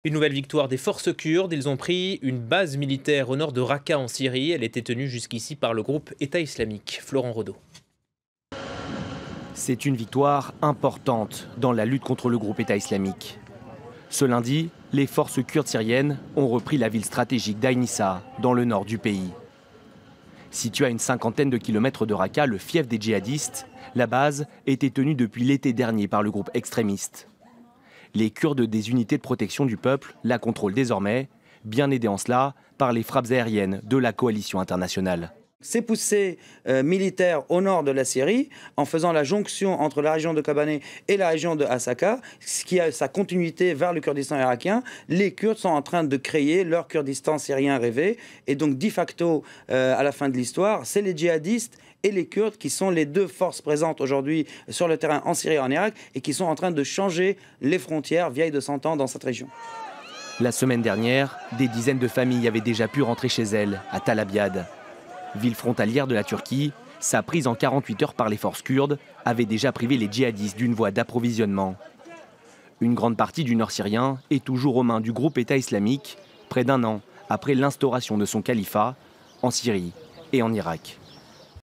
Une nouvelle victoire des forces kurdes. Ils ont pris une base militaire au nord de Raqqa en Syrie. Elle était tenue jusqu'ici par le groupe État islamique. Florent Rodeau. C'est une victoire importante dans la lutte contre le groupe État islamique. Ce lundi, les forces kurdes syriennes ont repris la ville stratégique d'Ain Issa, dans le nord du pays. Située à une cinquantaine de kilomètres de Raqqa, le fief des djihadistes, la base était tenue depuis l'été dernier par le groupe extrémiste. Les Kurdes des unités de protection du peuple la contrôlent désormais, bien aidés en cela par les frappes aériennes de la coalition internationale. Ces poussées militaires au nord de la Syrie, en faisant la jonction entre la région de Kobané et la région de Hasaka, ce qui a sa continuité vers le Kurdistan irakien, les Kurdes sont en train de créer leur Kurdistan syrien rêvé. Et donc, de facto, à la fin de l'histoire, c'est les djihadistes et les Kurdes qui sont les deux forces présentes aujourd'hui sur le terrain en Syrie et en Irak et qui sont en train de changer les frontières vieilles de 100 ans dans cette région. La semaine dernière, des dizaines de familles avaient déjà pu rentrer chez elles, à Tal Abyad. Ville frontalière de la Turquie, sa prise en 48 heures par les forces kurdes avait déjà privé les djihadistes d'une voie d'approvisionnement. Une grande partie du nord syrien est toujours aux mains du groupe État islamique, près d'un an après l'instauration de son califat en Syrie et en Irak.